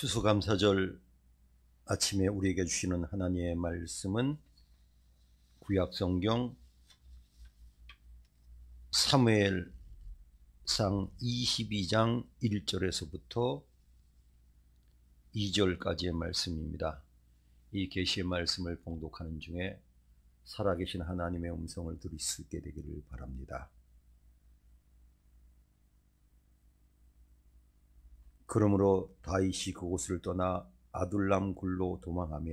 추수감사절 아침에 우리에게 주시는 하나님의 말씀은 구약성경 사무엘상 22장 1절에서부터 2절까지의 말씀입니다. 이 계시의 말씀을 봉독하는 중에 살아계신 하나님의 음성을 들을 수 있게 되기를 바랍니다. 그러므로 다윗이 그곳을 떠나 아둘람 굴로 도망하며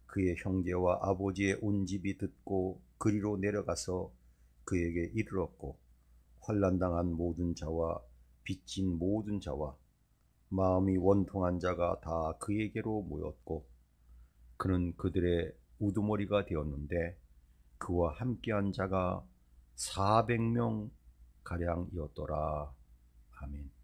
그의 형제와 아버지의 온 집이 듣고 그리로 내려가서 그에게 이르렀고, 환난당한 모든 자와 빚진 모든 자와 마음이 원통한 자가 다 그에게로 모였고, 그는 그들의 우두머리가 되었는데 그와 함께한 자가 400명 가량이었더라. 아멘.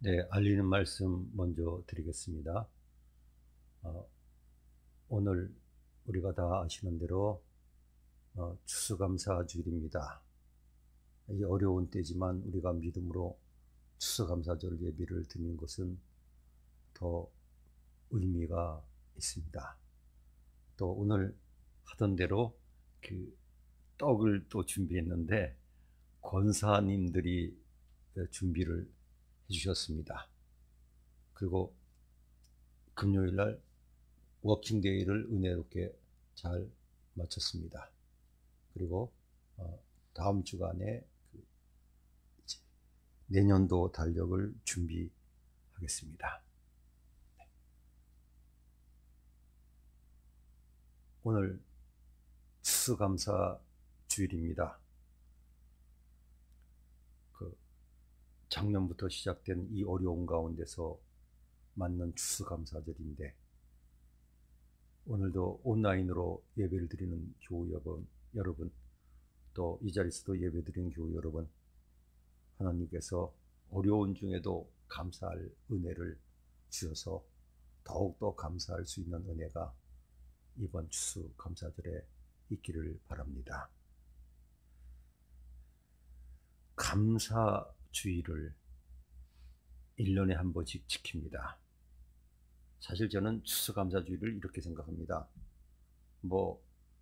네, 알리는 말씀 먼저 드리겠습니다. 오늘 우리가 다 아시는 대로 추수감사 주일입니다. 이 어려운 때지만 우리가 믿음으로 추수감사절 예배를 드리는 것은 더 의미가 있습니다. 또 오늘 하던 대로 그 떡을 또 준비했는데 권사님들이 준비를 해주셨습니다. 그리고 금요일날 워킹데이를 은혜롭게 잘 마쳤습니다. 그리고 다음 주간에 내년도 달력을 준비하겠습니다. 오늘 추수감사 주일입니다. 작년부터 시작된 이 어려운 가운데서 맞는 추수감사절인데 오늘도 온라인으로 예배를 드리는 교우 여러분, 또 이 자리에서도 예배 드리는 교우 여러분, 하나님께서 어려운 중에도 감사할 은혜를 주셔서 더욱더 감사할 수 있는 은혜가 이번 추수감사절에 있기를 바랍니다. 감사주의를 1년에 한 번씩 지킵니다. 사실 저는 추수감사주의를 이렇게 생각합니다.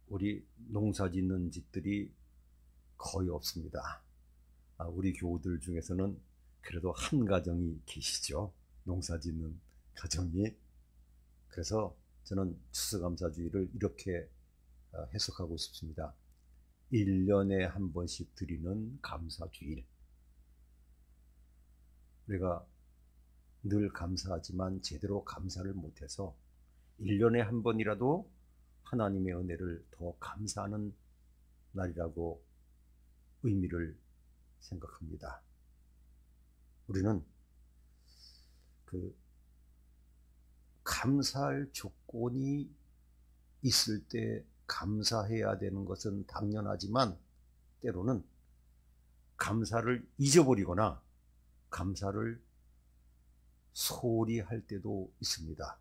우리 농사 짓는 집들이 거의 없습니다. 우리 교우들 중에서는 그래도 한 가정이 계시죠. 농사 짓는 가정이. 그래서 저는 추수감사주의를 이렇게 해석하고 싶습니다. 1년에 한 번씩 드리는 감사주일. 우리가 늘 감사하지만 제대로 감사를 못해서 1년에 한 번이라도 하나님의 은혜를 더 감사하는 날이라고 의미를 생각합니다. 우리는 감사할 조건이 있을 때 감사해야 되는 것은 당연하지만 때로는 감사를 잊어버리거나 감사를 소홀히 할 때도 있습니다.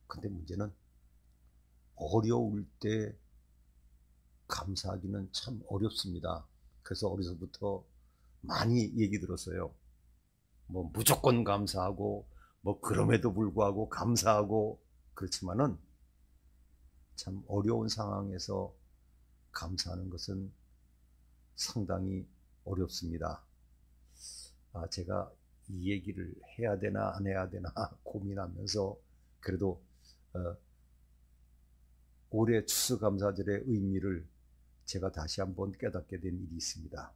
근데 문제는 어려울 때 감사하기는 참 어렵습니다. 그래서 어려서부터 많이 얘기 들었어요. 무조건 감사하고 그럼에도 불구하고 감사하고, 그렇지만은 참 어려운 상황에서 감사하는 것은 상당히 어렵습니다. 제가 이 얘기를 해야 되나 안 해야 되나 고민하면서 그래도 올해 추수감사절의 의미를 제가 다시 한번 깨닫게 된 일이 있습니다.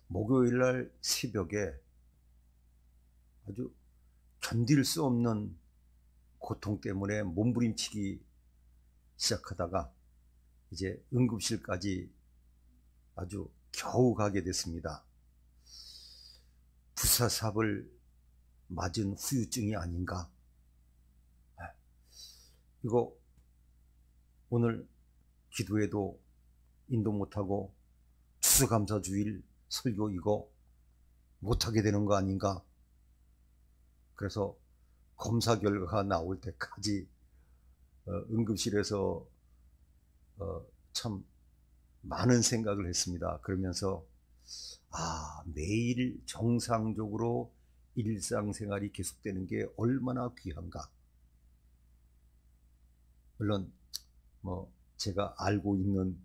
목요일날 새벽에 아주 견딜 수 없는 고통 때문에 몸부림치기 시작하다가 이제 응급실까지 아주 겨우 가게 됐습니다. 부사삽을 맞은 후유증이 아닌가. 이거 오늘 기도에도 인도 못하고 추수감사주일 설교 이거 못하게 되는 거 아닌가. 그래서 검사 결과가 나올 때까지 응급실에서 참 많은 생각을 했습니다. 그러면서 매일 정상적으로 일상생활이 계속되는 게 얼마나 귀한가. 물론 제가 알고 있는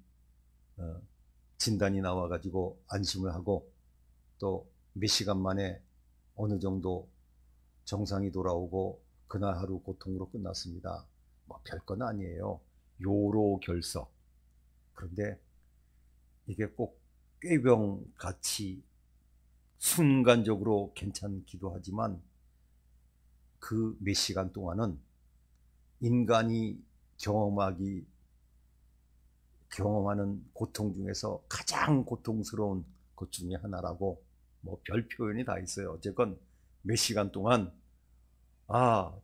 진단이 나와가지고 안심을 하고 또 몇 시간 만에 어느 정도 정상이 돌아오고 그날 하루 고통으로 끝났습니다. 별건 아니에요. 요로결석. 그런데 이게 꼭 꾀병같이 순간적으로 괜찮기도 하지만 그 몇 시간 동안은 인간이 경험하는 고통 중에서 가장 고통스러운 것 중에 하나라고 별 표현이 다 있어요. 어쨌건 몇 시간 동안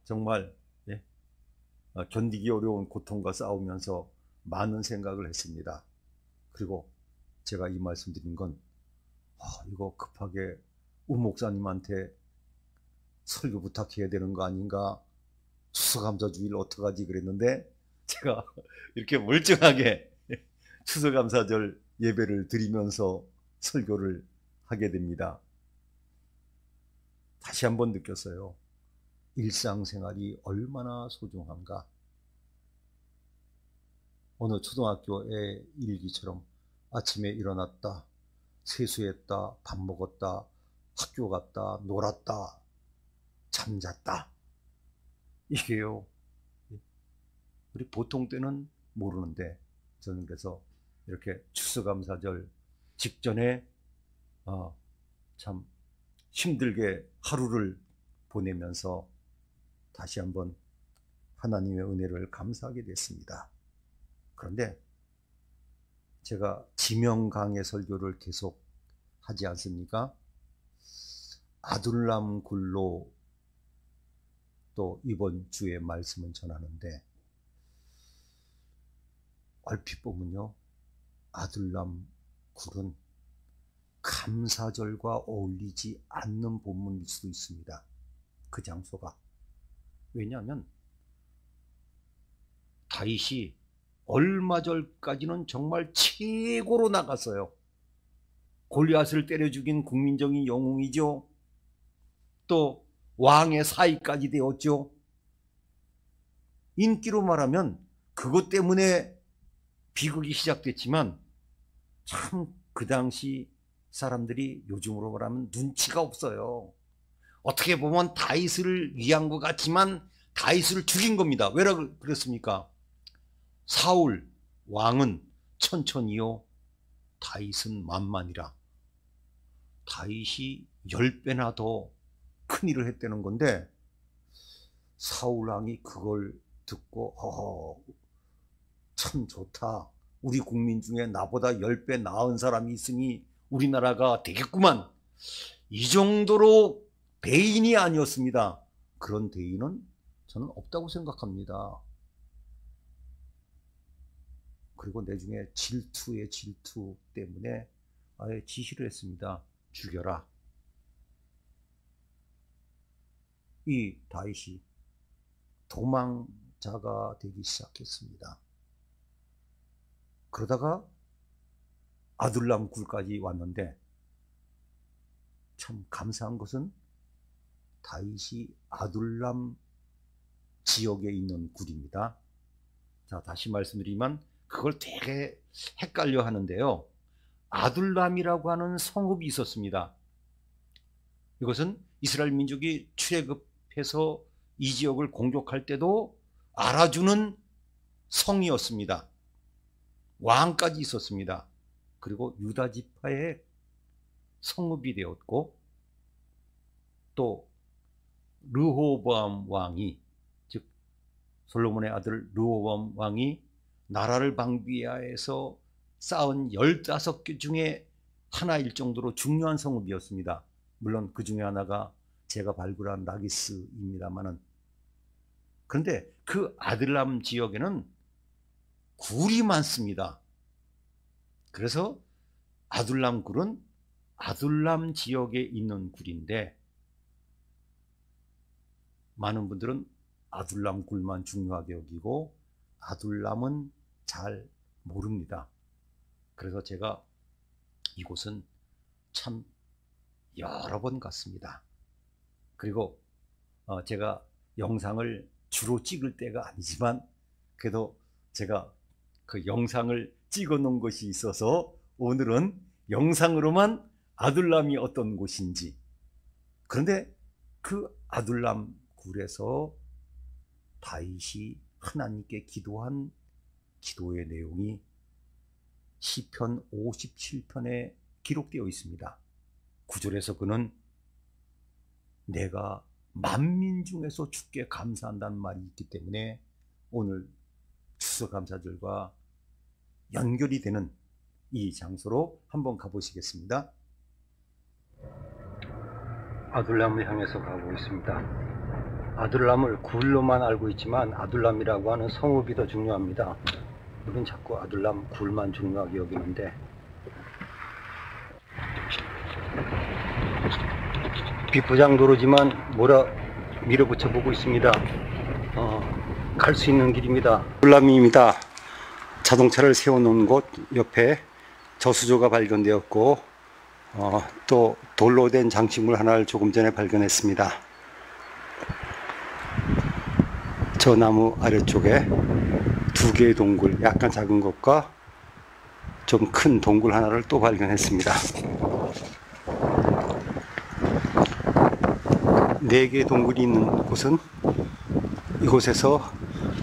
정말 견디기 어려운 고통과 싸우면서 많은 생각을 했습니다. 그리고 제가 이 말씀 드린 건 이거 급하게 우 목사님한테 설교 부탁해야 되는 거 아닌가, 추수감사 주일 어떡하지 그랬는데, 제가 이렇게 멀쩡하게 추수감사절 예배를 드리면서 설교를 하게 됩니다. 다시 한번 느꼈어요. 일상생활이 얼마나 소중한가. 어느 초등학교의 일기처럼 아침에 일어났다, 세수했다, 밥 먹었다, 학교 갔다, 놀았다, 잠잤다. 이게요, 우리 보통 때는 모르는데, 저는 그래서 이렇게 추수감사절 직전에 참 힘들게 하루를 보내면서 다시 한번 하나님의 은혜를 감사하게 됐습니다. 그런데 제가 지명 강해 설교를 계속 하지 않습니까? 아둘람 굴로 또 이번 주에 말씀을 전하는데, 얼핏 보면요, 아둘람 굴은 감사절과 어울리지 않는 본문일 수도 있습니다. 그 장소가. 왜냐하면 다윗이 얼마 전까지는 정말 최고로 나갔어요. 골리앗을 때려 죽인 국민적인 영웅이죠. 또 왕의 사위까지 되었죠. 인기로 말하면 그것 때문에 비극이 시작됐지만, 참 그 당시 사람들이 요즘으로 말하면 눈치가 없어요. 어떻게 보면 다윗을 위한 것 같지만 다윗을 죽인 겁니다. 왜라 그랬습니까? 사울 왕은 천천히요, 다윗은 만만이라. 다윗이 10배나 더 큰일을 했다는 건데, 사울 왕이 그걸 듣고 참 좋다, 우리 국민 중에 나보다 10배 나은 사람이 있으니 우리나라가 되겠구만. 이 정도로 대인이 아니었습니다. 그런 대인은 저는 없다고 생각합니다. 그리고 나중에 질투의 질투 때문에 아예 지시를 했습니다. 죽여라. 이 다윗이 도망자가 되기 시작했습니다. 그러다가 아둘람 굴까지 왔는데, 참 감사한 것은 다윗이 아둘람 지역에 있는 굴입니다. 자, 다시 말씀드리면 그걸 되게 헷갈려 하는데요, 아둘람이라고 하는 성읍이 있었습니다. 이것은 이스라엘 민족이 출애굽해서 이 지역을 공격할 때도 알아주는 성이었습니다. 왕까지 있었습니다. 그리고 유다 지파의 성읍이 되었고, 또 르호보암 왕이, 즉 솔로몬의 아들 르호보암 왕이 나라를 방비하여서 쌓은 15개 중에 하나일 정도로 중요한 성읍이었습니다. 물론 그 중에 하나가 제가 발굴한 라기스입니다만은. 그런데 그 아둘람 지역에는 굴이 많습니다. 그래서 아둘람 굴은 아둘람 지역에 있는 굴인데, 많은 분들은 아둘람 굴만 중요하게 여기고 아둘람은 잘 모릅니다. 그래서 제가 이곳은 참 여러 번 갔습니다. 그리고 제가 영상을 주로 찍을 때가 아니지만, 그래도 제가 그 영상을 찍어 놓은 것이 있어서 오늘은 영상으로만 아둘람이 어떤 곳인지. 그런데 그 아둘람 굴에서 다윗이 하나님께 기도한 기도의 내용이 시편 57편에 기록되어 있습니다. 9절에서 그는 내가 만민 중에서 주께 감사한다는 말이 있기 때문에 오늘 추수감사절과 연결이 되는 이 장소로 한번 가보시겠습니다. 아둘람을 향해서 가고 있습니다. 아둘람을 굴로만 알고 있지만 아둘람이라고 하는 성읍이 더 중요합니다. 우린 자꾸 아둘람 굴만 중요하게 여기는데, 비포장 도로지만 밀어붙여 보고 있습니다. 갈 수 있는 길입니다. 울람입니다. 자동차를 세워놓은 곳 옆에 저수조가 발견되었고 또 돌로 된 장식물 하나를 조금 전에 발견했습니다. 저 나무 아래쪽에 두 개의 동굴, 약간 작은 것과 좀 큰 동굴 하나를 또 발견했습니다. 네 개의 동굴이 있는 곳은 이곳에서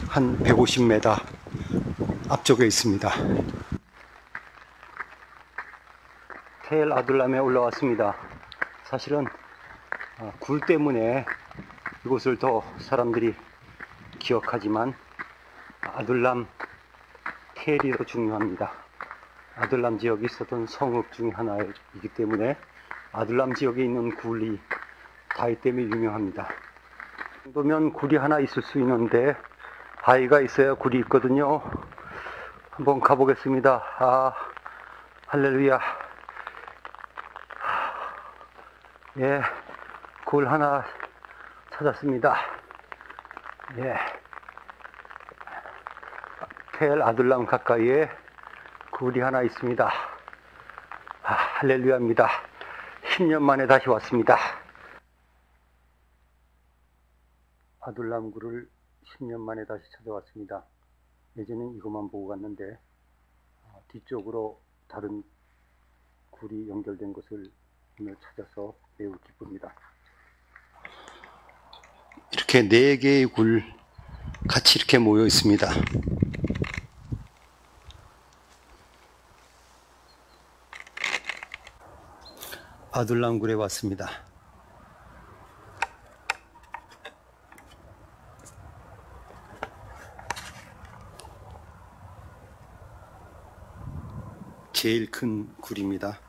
한 150m 앞쪽에 있습니다. 텔 아둘람에 올라왔습니다. 사실은 굴 때문에 이곳을 더 사람들이 기억하지만 아둘람 텔이 더 중요합니다. 아둘람 지역이 있었던 성읍 중에 하나이기 때문에 아둘람 지역에 있는 굴이 바위 때문에 유명합니다. 이 정도면 굴이 하나 있을 수 있는데 바위가 있어야 굴이 있거든요. 한번 가보겠습니다. 할렐루야. 예, 굴 하나 찾았습니다. 예, 텔 아둘람 가까이에 굴이 하나 있습니다. 할렐루야입니다. 10년 만에 다시 왔습니다. 아둘람 굴을 10년 만에 다시 찾아왔습니다. 예전엔 이것만 보고 갔는데 뒤쪽으로 다른 굴이 연결된 것을 오늘 찾아서 매우 기쁩니다. 이렇게 4개의 굴 같이 이렇게 모여 있습니다. 아둘람 굴에 왔습니다. 제일 큰 굴입니다.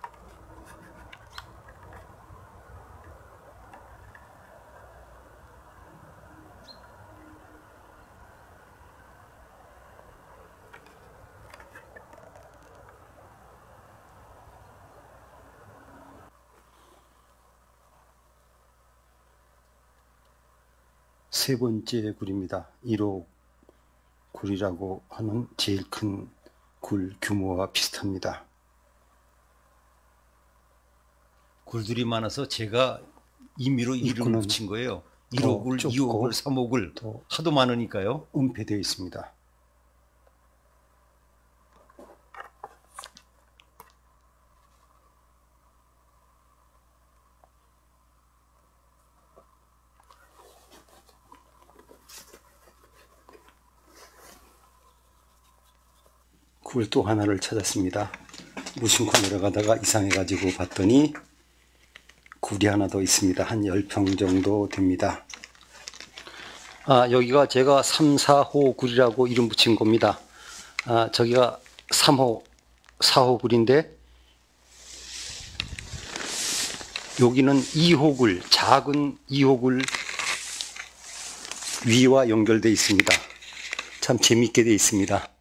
세 번째 굴입니다. 1호 굴이라고 하는 제일 큰 굴 규모와 비슷합니다. 굴들이 많아서 제가 임의로 이름을 붙인 거예요. 1호 굴, 2호 굴, 3호 굴 하도 많으니까요. 은폐되어 있습니다. 굴 또 하나를 찾았습니다. 무심코 내려가다가 이상해가지고 봤더니 굴이 하나 더 있습니다. 한 10평 정도 됩니다. 여기가 제가 3, 4호 굴이라고 이름 붙인 겁니다. 저기가 3호, 4호 굴인데 여기는 2호 굴, 작은 2호 굴 위와 연결되어 있습니다. 참 재밌게 되어 있습니다.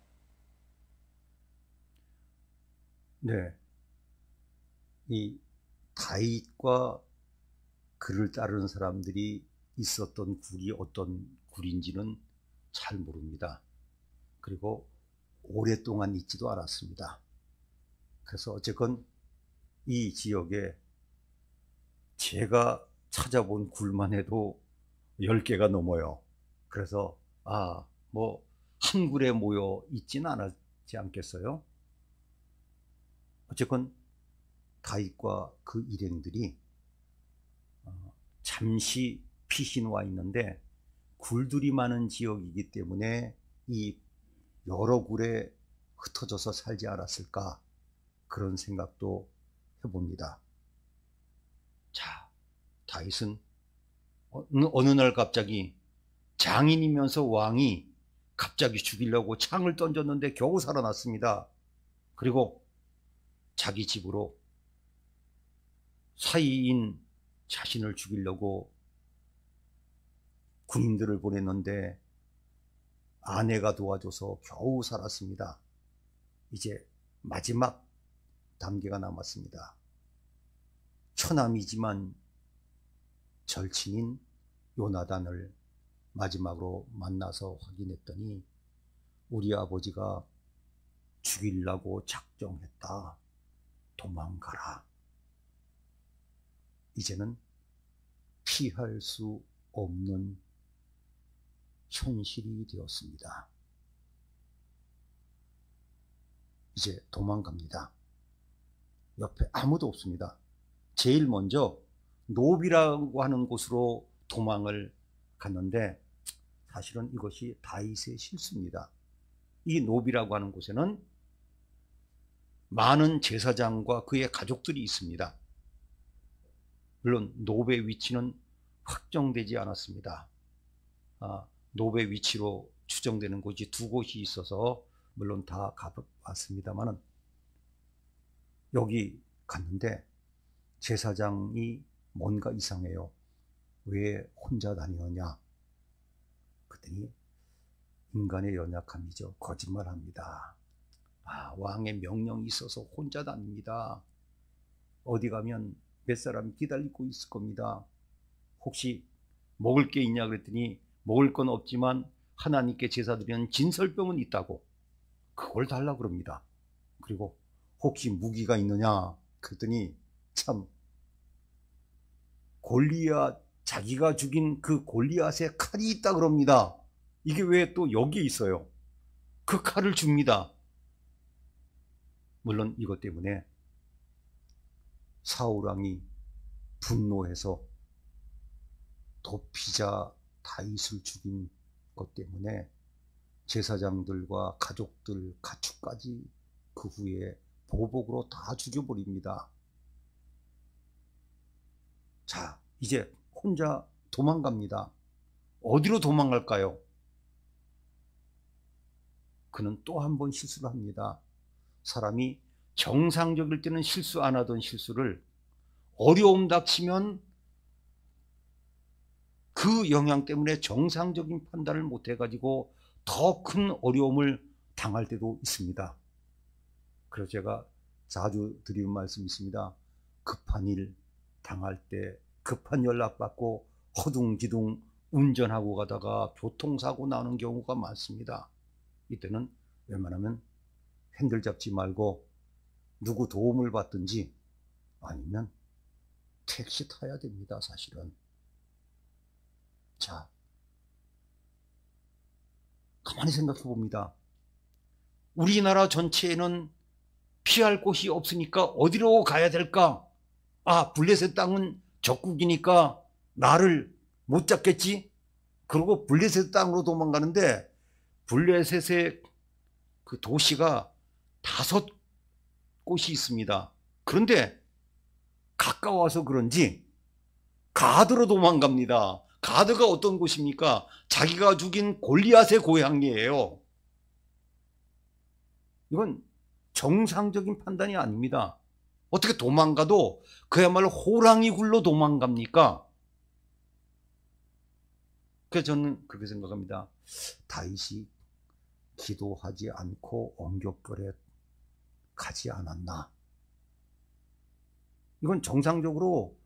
네, 이 다윗과 그를 따르는 사람들이 있었던 굴이 어떤 굴인지는 잘 모릅니다. 그리고 오랫동안 있지도 않았습니다. 그래서 어쨌건 이 지역에 제가 찾아본 굴만 해도 10개가 넘어요. 그래서 한 굴에 모여 있지는 않았지 않겠어요? 어쨌건 다윗과 그 일행들이 잠시 피신 와 있는데 굴들이 많은 지역이기 때문에 이 여러 굴에 흩어져서 살지 않았을까, 그런 생각도 해봅니다. 자, 다윗은 어느 날 갑자기 장인이면서 왕이 갑자기 죽이려고 창을 던졌는데 겨우 살아났습니다. 그리고 자기 집으로 사이인 자신을 죽이려고 군인들을 보냈는데 아내가 도와줘서 겨우 살았습니다. 이제 마지막 단계가 남았습니다. 처남이지만 절친인 요나단을 마지막으로 만나서 확인했더니 우리 아버지가 죽이려고 작정했다. 도망가라. 이제는 피할 수 없는 현실이 되었습니다. 이제 도망갑니다. 옆에 아무도 없습니다. 제일 먼저 노비라고 하는 곳으로 도망을 갔는데 사실은 이것이 다윗의 실수입니다. 이 노비라고 하는 곳에는 많은 제사장과 그의 가족들이 있습니다. 물론 노베의 위치는 확정되지 않았습니다. 노베 위치로 추정되는 곳이 두 곳이 있어서 물론 다 가봤습니다만은 여기 갔는데 제사장이 뭔가 이상해요. 왜 혼자 다니느냐? 그랬더니 인간의 연약함이죠. 거짓말합니다. 왕의 명령이 있어서 혼자 다닙니다. 어디 가면 몇 사람이 기다리고 있을 겁니다. 혹시 먹을 게 있냐 그랬더니 먹을 건 없지만 하나님께 제사 드리는 진설병은 있다고 그걸 달라고 그럽니다. 그리고 혹시 무기가 있느냐 그랬더니 참 골리앗, 자기가 죽인 그 골리앗의 칼이 있다 그럽니다. 이게 왜 또 여기에 있어요? 그 칼을 줍니다. 물론 이것 때문에 사울 왕이 분노해서 도피자 다윗을 죽인 것 때문에 제사장들과 가족들, 가축까지 그 후에 보복으로 다 죽여버립니다. 자, 이제 혼자 도망갑니다. 어디로 도망갈까요? 그는 또 한 번 실수를 합니다. 사람이 정상적일 때는 실수 안 하던 실수를 어려움 닥치면 그 영향 때문에 정상적인 판단을 못 해가지고 더 큰 어려움을 당할 때도 있습니다. 그래서 제가 자주 드리는 말씀이 있습니다. 급한 일 당할 때 급한 연락 받고 허둥지둥 운전하고 가다가 교통사고 나는 경우가 많습니다. 이때는 웬만하면 핸들 잡지 말고 누구 도움을 받든지 아니면 택시 타야 됩니다. 사실은. 자, 가만히 생각해 봅니다. 우리나라 전체에는 피할 곳이 없으니까 어디로 가야 될까? 블레셋 땅은 적국이니까 나를 못 잡겠지? 그러고 블레셋 땅으로 도망가는데 블레셋의 그 도시가 5곳이 있습니다. 그런데 가까워서 그런지 가드로 도망갑니다. 가드가 어떤 곳입니까? 자기가 죽인 골리앗의 고향이에요. 이건 정상적인 판단이 아닙니다. 어떻게 도망가도 그야말로 호랑이 굴로 도망갑니까? 그래서 저는 그렇게 생각합니다. 다윗이 기도하지 않고 엉겹결에 가지 않았나? 이건 정상적으로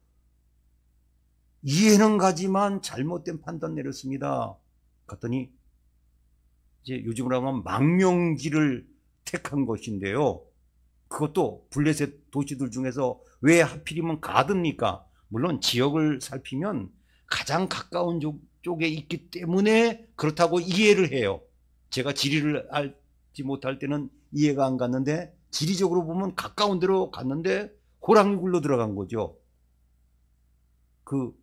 이해는 가지만 잘못된 판단 내렸습니다. 갔더니 이제 요즘으로 하면 망명지를 택한 것인데요. 그것도 블레셋 도시들 중에서 왜 하필이면 가드입니까? 물론 지역을 살피면 가장 가까운 쪽에 있기 때문에 그렇다고 이해를 해요. 제가 지리를 알지 못할 때는 이해가 안 갔는데 지리적으로 보면 가까운 데로 갔는데 호랑이 굴로 들어간 거죠. 그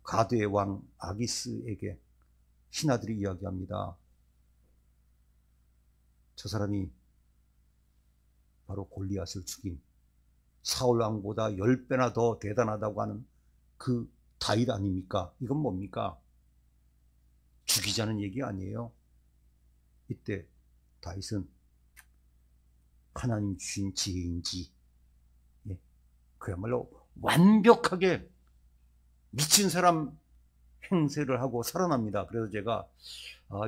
가드의 왕 아기스에게 신하들이 이야기합니다. 저 사람이 바로 골리앗을 죽인 사울 왕보다 10배나 더 대단하다고 하는 그 다윗 아닙니까? 이건 뭡니까? 죽이자는 얘기 아니에요. 이때 다윗은 하나님 주신 지혜인지 그야말로 완벽하게 미친 사람 행세를 하고 살아납니다. 그래서 제가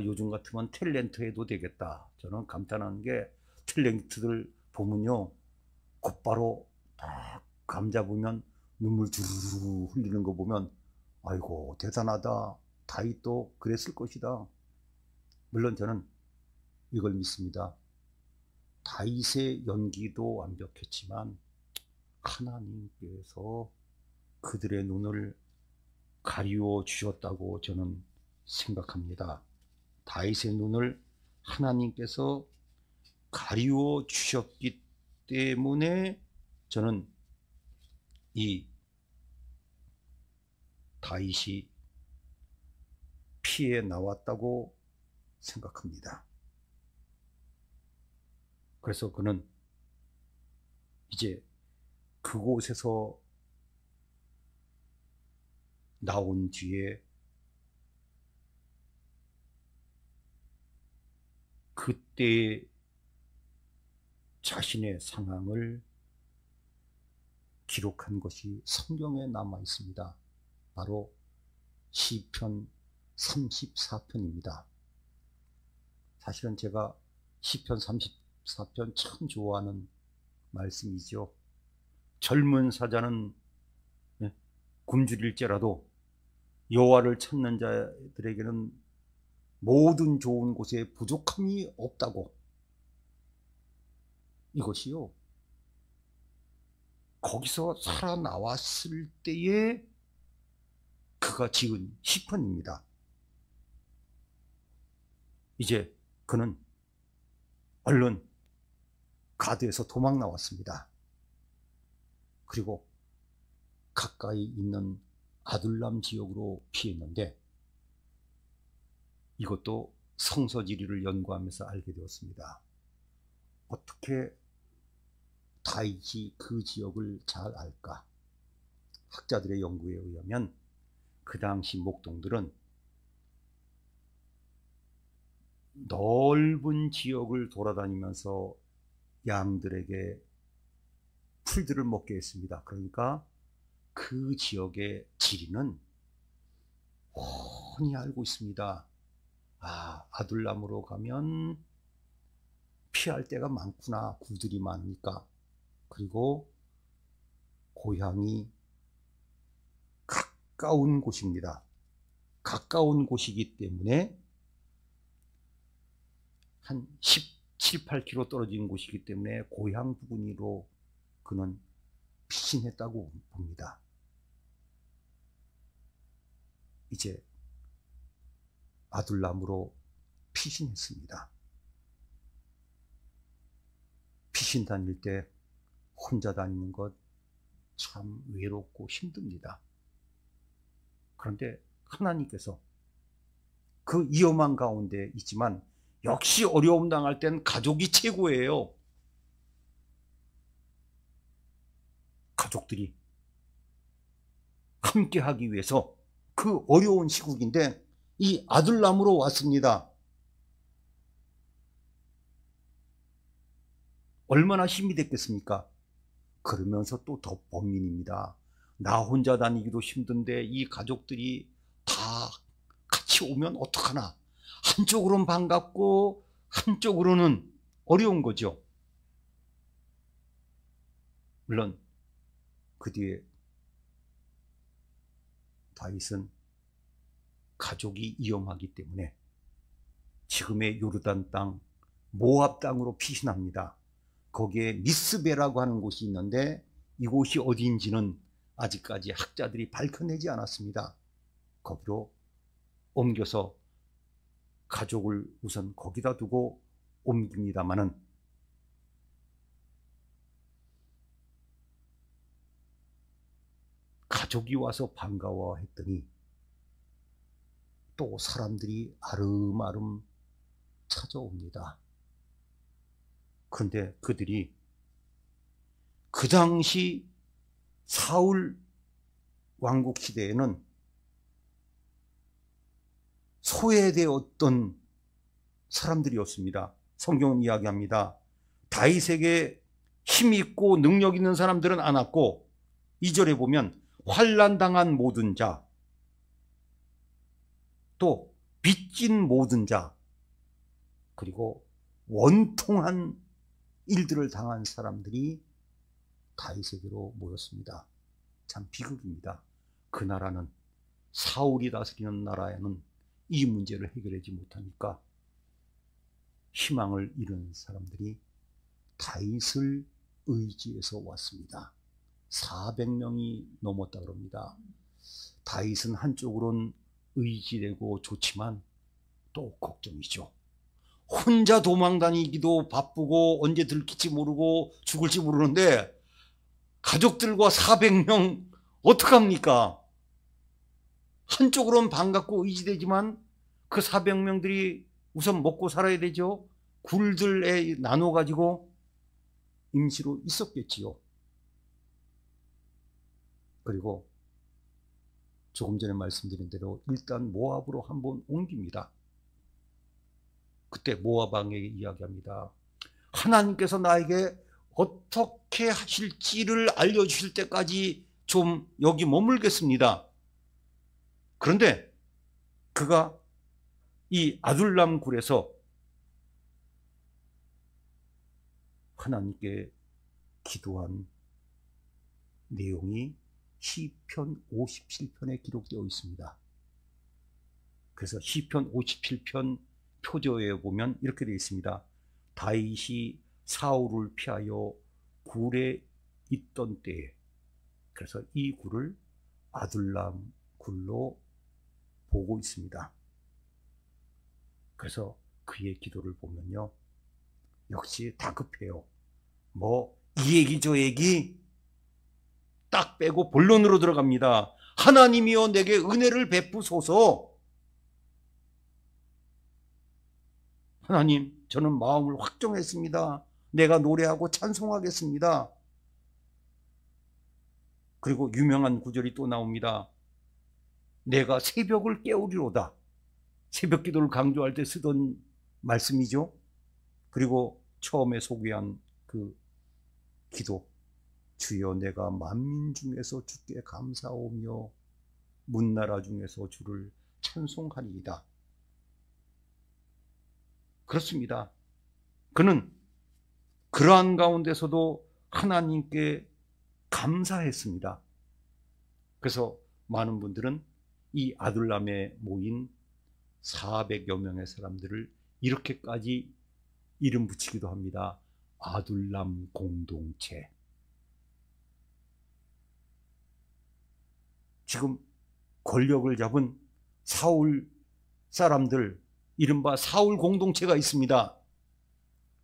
요즘 같으면 탤런트 해도 되겠다. 저는 감탄하는 게 탤런트들 보면요 곧바로 딱 감 잡으면 눈물 주르르 흘리는 거 보면 아이고 대단하다. 다윗도 그랬을 것이다. 물론 저는 이걸 믿습니다. 다윗의 연기도 완벽했지만 하나님께서 그들의 눈을 가리워 주셨다고 저는 생각합니다. 다윗의 눈을 하나님께서 가리워 주셨기 때문에 저는 이 다윗이 피해 나왔다고 생각합니다. 그래서 그는 이제 그곳에서 나온 뒤에 그때의 자신의 상황을 기록한 것이 성경에 남아 있습니다. 바로 시편 34편입니다. 사실은 제가 시편 34편 참 좋아하는 말씀이죠. 젊은 사자는 굶주릴지라도 여호와를 찾는 자들에게는 모든 좋은 곳에 부족함이 없다고. 이것이요, 거기서 살아나왔을 때에 그가 지은 시편입니다. 이제 그는 얼른 가드에서 도망 나왔습니다. 그리고 가까이 있는 아둘람 지역으로 피했는데, 이것도 성서지리를 연구하면서 알게 되었습니다. 어떻게 다윗이 그 지역을 잘 알까? 학자들의 연구에 의하면 그 당시 목동들은 넓은 지역을 돌아다니면서 양들에게 풀들을 먹게 했습니다. 그러니까 그 지역의 지리는 훤히 알고 있습니다. 아둘람으로 가면 피할 데가 많구나. 굴들이 많으니까. 그리고 고향이 가까운 곳입니다. 가까운 곳이기 때문에 한 17, 8km 떨어진 곳이기 때문에 고향 부근으로 그는 피신했다고 봅니다. 이제 아둘람으로 피신했습니다. 피신 다닐 때 혼자 다니는 것 참 외롭고 힘듭니다. 그런데 하나님께서 그 위험한 가운데 있지만 역시 어려움 당할 땐 가족이 최고예요. 가족들이 함께 하기 위해서 그 어려운 시국인데 이 아둘람으로 왔습니다. 얼마나 힘이 됐겠습니까? 그러면서 또 더 범민입니다. 나 혼자 다니기도 힘든데 이 가족들이 다 같이 오면 어떡하나. 한쪽으로는 반갑고 한쪽으로는 어려운 거죠. 물론 그 뒤에 다윗은 가족이 위험하기 때문에 지금의 요르단 땅, 모압 땅으로 피신합니다. 거기에 미스베라고 하는 곳이 있는데 이곳이 어디인지는 아직까지 학자들이 밝혀내지 않았습니다. 거기로 옮겨서 가족을 우선 거기다 두고 옮깁니다마는 가족이 와서 반가워했더니 또 사람들이 아름아름 찾아옵니다. 그런데 그들이 그 당시 사울 왕국 시대에는 소외되었던 사람들이었습니다. 성경은 이야기합니다. 다윗에게 힘 있고 능력 있는 사람들은 안 왔고 2절에 보면 환난 당한 모든 자, 또 빚진 모든 자, 그리고 원통한 일들을 당한 사람들이 다윗에게로 모였습니다. 참 비극입니다. 그 나라는, 사울이 다스리는 나라에는 이 문제를 해결하지 못하니까 희망을 잃은 사람들이 다윗을 의지해서 왔습니다. 400명이 넘었다 그럽니다. 다윗은 한쪽으로는 의지되고 좋지만 또 걱정이죠. 혼자 도망다니기도 바쁘고 언제 들킬지 모르고 죽을지 모르는데 가족들과 400명 어떡합니까? 한쪽으로는 반갑고 의지되지만 그 400명들이 우선 먹고 살아야 되죠. 굴들에 나눠가지고 임시로 있었겠지요. 그리고 조금 전에 말씀드린 대로 일단 모압으로 한번 옮깁니다. 그때 모압 왕에게 이야기합니다. 하나님께서 나에게 어떻게 하실지를 알려주실 때까지 좀 여기 머물겠습니다. 그런데 그가 이 아둘람 굴에서 하나님께 기도한 내용이 시편 57편에 기록되어 있습니다. 그래서 시편 57편 표저에 보면 이렇게 되어 있습니다. 다윗이 사울을 피하여 굴에 있던 때에, 그래서 이 굴을 아둘람 굴로 보고 있습니다. 그래서 그의 기도를 보면요, 역시 다급해요. 이 얘기 저 얘기 딱 빼고 본론으로 들어갑니다. 하나님이여 내게 은혜를 베푸소서. 하나님, 저는 마음을 확정했습니다. 내가 노래하고 찬송하겠습니다. 그리고 유명한 구절이 또 나옵니다. 내가 새벽을 깨우리로다. 새벽 기도를 강조할 때 쓰던 말씀이죠. 그리고 처음에 소개한 그 기도, 주여 내가 만민 중에서 주께 감사오며 문나라 중에서 주를 찬송하리이다. 그렇습니다. 그는 그러한 가운데서도 하나님께 감사했습니다. 그래서 많은 분들은 이 아둘람에 모인 400여 명의 사람들을 이렇게까지 이름 붙이기도 합니다. 아둘람 공동체. 지금 권력을 잡은 사울 사람들, 이른바 사울 공동체가 있습니다.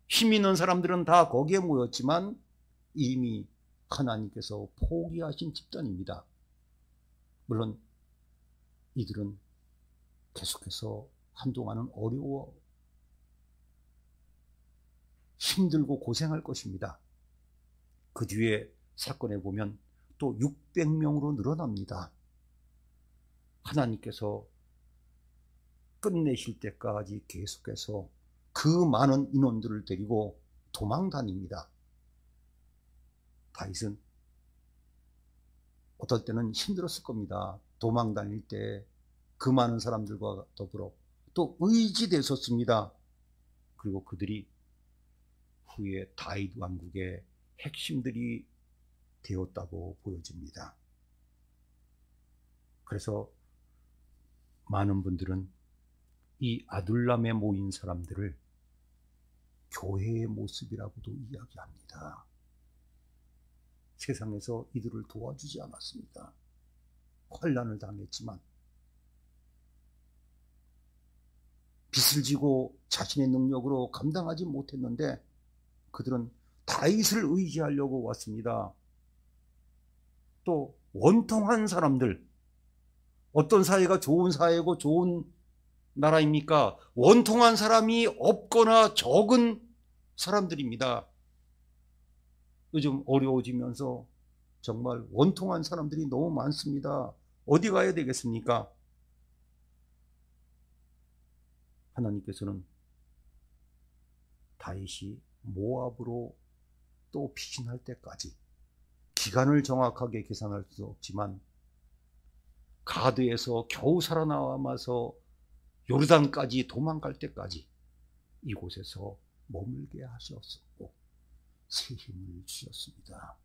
힘 있는 사람들은 다 거기에 모였지만 이미 하나님께서 포기하신 집단입니다. 물론 이들은 계속해서 한동안은 어려워 힘들고 고생할 것입니다. 그 뒤에 사건에 보면 또 600명으로 늘어납니다. 하나님께서 끝내실 때까지 계속해서 그 많은 인원들을 데리고 도망 다닙니다. 다윗은 어떨 때는 힘들었을 겁니다. 도망 다닐 때 그 많은 사람들과 더불어 또 의지되었습니다. 그리고 그들이 후에 다윗 왕국의 핵심들이 되었다고 보여집니다. 그래서 많은 분들은 이 아둘람에 모인 사람들을 교회의 모습이라고도 이야기합니다. 세상에서 이들을 도와주지 않았습니다. 환난을 당했지만 빚을 지고 자신의 능력으로 감당하지 못했는데 그들은 다윗을 의지하려고 왔습니다. 또 원통한 사람들, 어떤 사회가 좋은 사회고 좋은 나라입니까? 원통한 사람이 없거나 적은 사람들입니다. 요즘 어려워지면서 정말 원통한 사람들이 너무 많습니다. 어디 가야 되겠습니까? 하나님께서는 다윗이 모압으로 또 피신할 때까지, 기간을 정확하게 계산할 수 없지만 가드에서 겨우 살아남아서 요르단까지 도망갈 때까지 이곳에서 머물게 하셨고 새 힘을 주셨습니다.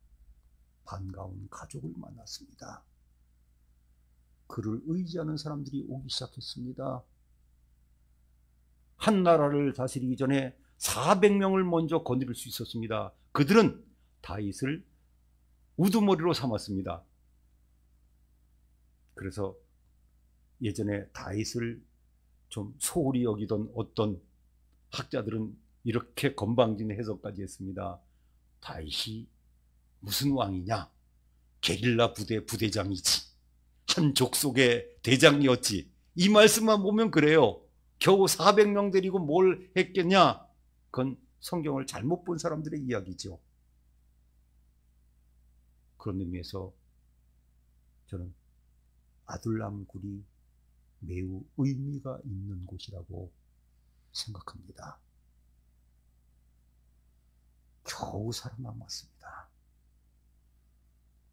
반가운 가족을 만났습니다. 그를 의지하는 사람들이 오기 시작했습니다. 한 나라를 다스리기 전에 400명을 먼저 거느릴 수 있었습니다. 그들은 다윗을 우두머리로 삼았습니다. 그래서 예전에 다윗을 좀 소홀히 여기던 어떤 학자들은 이렇게 건방진 해석까지 했습니다. 다윗이 무슨 왕이냐? 게릴라 부대 부대장이지. 한 족속의 대장이었지. 이 말씀만 보면 그래요. 겨우 400명 데리고 뭘 했겠냐? 그건 성경을 잘못 본 사람들의 이야기죠. 그런 의미에서 저는 아둘람 굴이 매우 의미가 있는 곳이라고 생각합니다. 겨우 살아남았습니다.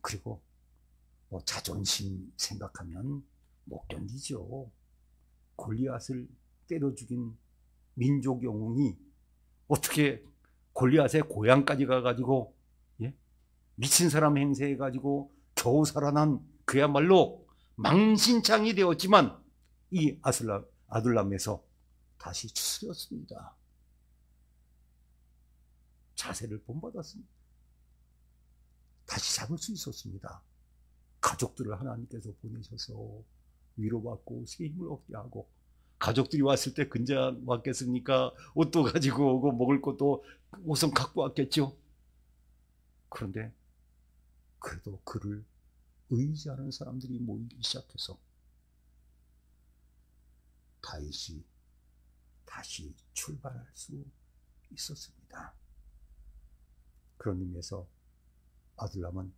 그리고 자존심 생각하면 못 견디죠. 골리앗을 때려 죽인 민족 영웅이 어떻게 골리앗의 고향까지 가가지고 미친 사람 행세해가지고 겨우 살아난 그야말로 망신창이 되었지만 이 아둘람에서 다시 추스렸습니다. 자세를 본받았습니다. 다시 잡을 수 있었습니다. 가족들을 하나님께서 보내셔서 위로받고 새 힘을 얻게 하고, 가족들이 왔을 때 근장 왔겠습니까? 옷도 가지고 오고 먹을 것도 우선 갖고 왔겠죠. 그런데 그래도 그를 의지하는 사람들이 모이기 시작해서 다윗이 다시 출발할 수 있었습니다. 그런 의미에서 아둘람은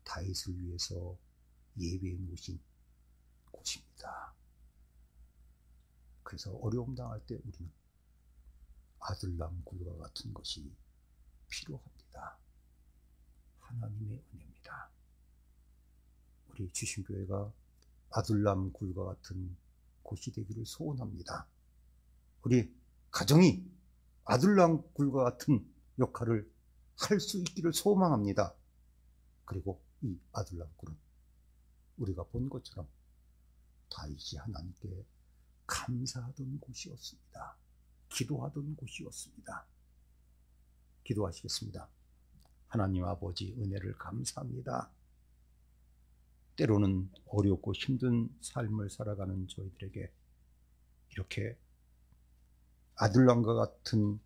다윗을 위해서 예배해 놓으신 곳입니다. 그래서 어려움 당할 때 우리는 아둘람 굴과 같은 것이 필요합니다. 하나님의 은혜입니다. 우리 주심교회가 아둘람 굴과 같은 곳이 되기를 소원합니다. 우리 가정이 아둘람 굴과 같은 역할을 할 수 있기를 소망합니다. 그리고 이 아둘람 굴은 우리가 본 것처럼 다윗이 하나님께 감사하던 곳이었습니다. 기도하던 곳이었습니다. 기도하시겠습니다. 하나님 아버지, 은혜를 감사합니다. 때로는 어렵고 힘든 삶을 살아가는 저희들에게 이렇게 아둘람과 같은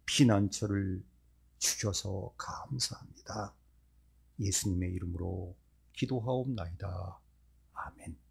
피난처를 주셔서 감사합니다. 예수님의 이름으로 기도하옵나이다. 아멘.